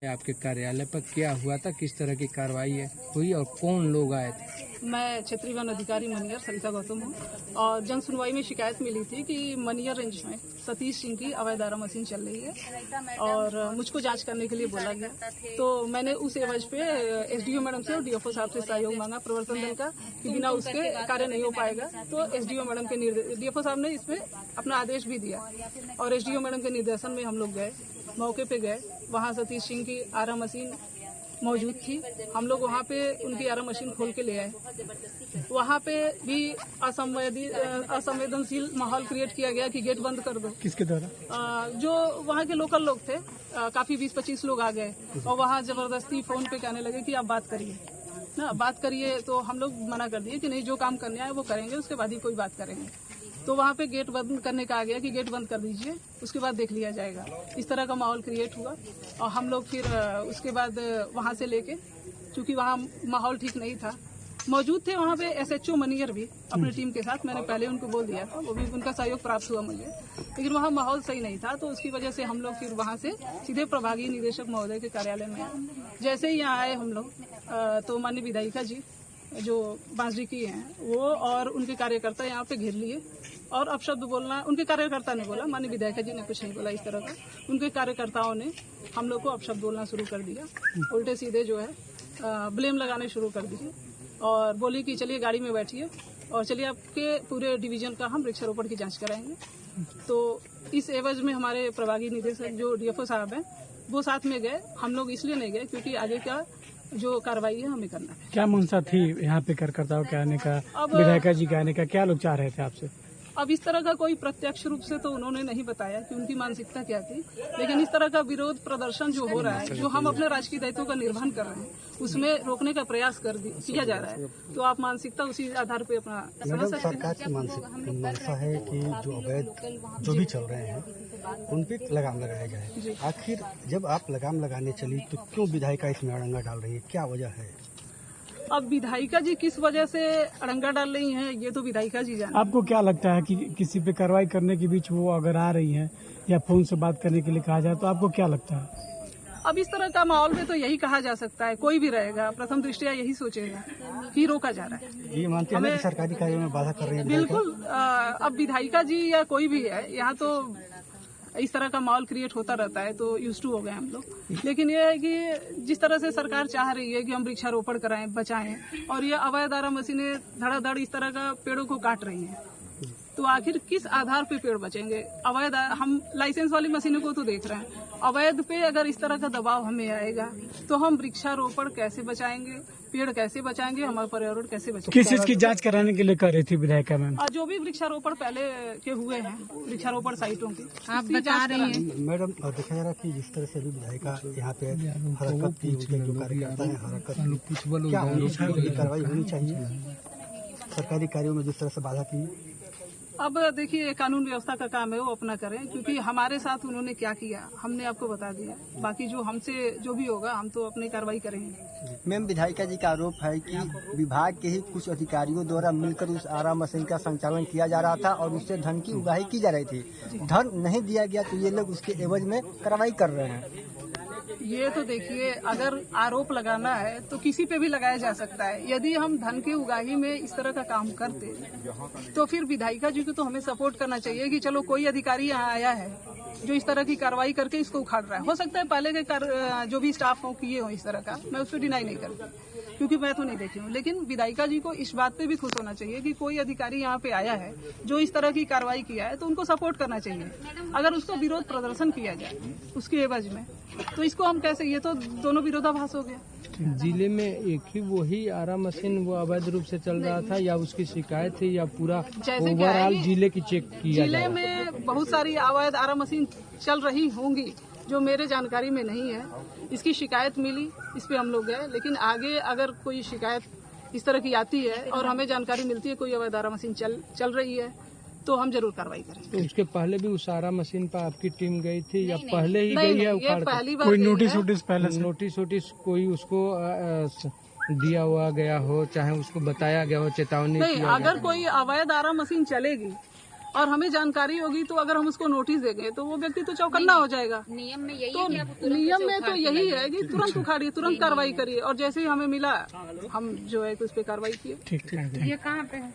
आपके कार्यालय पर क्या हुआ था, किस तरह की कार्रवाई हुई और कौन लोग आए थे? मैं क्षेत्रीय वन अधिकारी मनियर सरिता गौतम हूँ और जन सुनवाई में शिकायत मिली थी कि मनियर रेंज में सतीश सिंह की अवैध आरा मशीन चल रही है और मुझको जांच करने के लिए बोला गया। तो मैंने उस एवज पे एसडीओ मैडम से और डीएफओ साहब से सहयोग मांगा प्रवर्तन दल का कि बिना उसके कार्य नहीं हो पाएगा। तो एसडीओ मैडम के निर्देश, डीएफओ साहब ने इसमें अपना आदेश भी दिया और एसडीओ मैडम के निर्देशन में हम लोग गए, मौके पे गए। वहाँ सतीश सिंह की आरा मशीन मौजूद थी। हम लोग वहाँ पे उनकी आरा मशीन खोल के ले आए। वहाँ पे भी असंवेदनशील माहौल क्रिएट किया गया कि गेट बंद कर दो। किसके द्वारा? जो वहाँ के लोकल लोग थे, काफी 20-25 लोग आ गए और वहाँ जबरदस्ती फोन पे कहने लगे कि आप बात करिए ना, बात करिए। तो हम लोग मना कर दिए कि नहीं, जो काम करने आए वो करेंगे, उसके बाद ही कोई बात करेंगे। तो वहाँ पे गेट बंद करने का आ गया कि गेट बंद कर दीजिए, उसके बाद देख लिया जाएगा। इस तरह का माहौल क्रिएट हुआ और हम लोग फिर उसके बाद वहाँ से लेके, क्योंकि वहाँ माहौल ठीक नहीं था, मौजूद थे वहाँ पे एसएचओ मनियर भी अपनी टीम के साथ। मैंने पहले उनको बोल दिया था, वो भी उनका सहयोग प्राप्त हुआ मुझे, लेकिन वहाँ माहौल सही नहीं था। तो उसकी वजह से हम लोग फिर वहाँ से सीधे प्रभागीय निदेशक महोदय के कार्यालय में आए। जैसे ही यहाँ आए हम लोग, तो माननीय विधायिका जी जो बांसडी की हैं वो और उनके कार्यकर्ता यहाँ पे घेर लिए और अपशब्द बोलना, उनके कार्यकर्ता ने बोला, माननीय विधायिका जी ने कुछ नहीं बोला इस तरह का। उनके कार्यकर्ताओं ने हम लोग को अपशब्द बोलना शुरू कर दिया, उल्टे सीधे जो है ब्लेम लगाने शुरू कर दिए और बोली कि चलिए गाड़ी में बैठिए और चलिए आपके पूरे डिवीजन का हम वृक्षारोपण की जांच कराएंगे। तो इस एवज में हमारे प्रभागीय निदेशक जो डीएफओ साहब हैं वो साथ में गए। हम लोग इसलिए नहीं गए क्योंकि आगे का जो कार्रवाई है हमें करना है। क्या मंशा थी यहाँ पे कार्यकर्ताओं के आने का, विधायिका जी के आने का? क्या लोग चाह रहे थे आपसे? अब इस तरह का कोई प्रत्यक्ष रूप से तो उन्होंने नहीं बताया कि उनकी मानसिकता क्या थी, लेकिन इस तरह का विरोध प्रदर्शन जो हो रहा है, जो हम अपने राजकीय दायित्वों का निर्वहन कर रहे हैं, उसमें रोकने का प्रयास किया जा रहा है। तो आप मानसिकता उसी आधार पे अपना समझ सकते हैं। सरकार की मानसिकता है कि जो अवैध जो भी चल रहे हैं उन पे लगाम लगाया जाए। आखिर जब आप लगाम लगाने चली तो क्यों विधायिका इसमें अड़ंगा डाल रही है, क्या वजह है? अब विधायिका जी किस वजह से अड़ंगा डाल रही हैं ये तो विधायिका जी जाने। आपको क्या लगता है कि किसी पे कार्रवाई करने के बीच वो अगर आ रही हैं या फोन से बात करने के लिए कहा जाए तो आपको क्या लगता है? अब इस तरह का माहौल में तो यही कहा जा सकता है, कोई भी रहेगा प्रथम दृष्टया यही सोचेगा कि रोका जा रहा है। ये मानते हैं कि सरकारी कार्यों में बाधा कर रही है बिल्कुल। अब विधायिका जी या कोई भी है, यहाँ तो इस तरह का माहौल क्रिएट होता रहता है, तो यूज्ड टू हो गए हम लोग। लेकिन ये है कि जिस तरह से सरकार चाह रही है कि हम वृक्षारोपण कराएं, बचाएं, और ये अवैध आरा मशीनें धड़ाधड़ इस तरह का पेड़ों को काट रही हैं, तो आखिर किस आधार पे पेड़ बचेंगे? अवैध, हम लाइसेंस वाली मशीनों को तो देख रहे हैं, अवैध पे अगर इस तरह का दबाव हमें आएगा तो हम वृक्षारोपण कैसे बचाएंगे, पेड़ कैसे बचाएंगे, हमारा पर्यावरण कैसे बचाएंगे? किस चीज की जांच कराने के लिए कर रही थी विधायिका मैम? जो भी वृक्षारोपण पहले के हुए हैं, वृक्षारोपण साइटों की आप बता रही हैं मैडम। देखा जा रहा कि जिस तरह से भी विधायिका यहाँ पे हरकत की, उनके जो कार्यकर्ता है हरकत की, क्या उनकी कार्रवाई होनी चाहिए सरकारी कार्यों में जिस तरह से बाधा की? अब देखिए, कानून व्यवस्था का काम है, वो अपना करें, क्योंकि हमारे साथ उन्होंने क्या किया हमने आपको बता दिया। बाकी जो हमसे जो भी होगा हम तो अपनी कार्रवाई करेंगे। मैम, विधायिका जी का आरोप है कि विभाग के ही कुछ अधिकारियों द्वारा मिलकर उस आरा मशीन का संचालन किया जा रहा था और उससे धन की उगाही की जा रही थी। धन नहीं दिया गया तो ये लोग उसके एवज में कार्रवाई कर रहे हैं। ये तो देखिए, अगर आरोप लगाना है तो किसी पे भी लगाया जा सकता है। यदि हम धन की उगाही में इस तरह का काम करते तो फिर विधायिका जी को तो हमें सपोर्ट करना चाहिए कि चलो कोई अधिकारी यहाँ आया है जो इस तरह की कार्रवाई करके इसको उखाड़ रहा है। हो सकता है पहले के जो भी स्टाफ हो किए हो इस तरह का, मैं उस पर डिनाई नहीं करती क्योंकि मैं तो नहीं देखी हूँ, लेकिन विधायिका जी को इस बात पे भी खुश होना चाहिए कि कोई अधिकारी यहाँ पे आया है जो इस तरह की कार्रवाई किया है, तो उनको सपोर्ट करना चाहिए। अगर उसको विरोध प्रदर्शन किया जाए उसके एवज में, तो इसको हम कैसे, ये तो दोनों विरोधाभास हो गया। जिले में एक ही वही आरा मशीन वो अवैध रूप से चल रहा था या उसकी शिकायत थी या पूरा ओवरऑल जिले की चेक किया? जिले में बहुत सारी अवैध आरा मशीन चल रही होंगी जो मेरे जानकारी में नहीं है। इसकी शिकायत मिली, इस पे हम लोग गए, लेकिन आगे अगर कोई शिकायत इस तरह की आती है और हमें जानकारी मिलती है कोई अवैध आरा मशीन चल रही है तो हम जरूर कार्रवाई करेंगे। तो उसके पहले भी उस आरा मशीन पर आपकी टीम गई थी या पहले ही गई है उखाड़? पहली बार। कोई नोटिस पहले नोटिस कोई उसको दिया हुआ गया हो, चाहे उसको बताया गया हो, चेतावनी नहीं, अगर कोई अवैध आरा मशीन चलेगी और हमें जानकारी होगी तो अगर हम उसको नोटिस देंगे तो वो व्यक्ति तो चौकन्ना हो जाएगा। नियम में यही तो है कि आप नियम में तो यही है कि तुरंत उखाड़िए, तुरंत कार्रवाई करिए, और जैसे ही हमें मिला हम जो है उस पर कार्रवाई किए। ठीक। ये कहाँ पे है?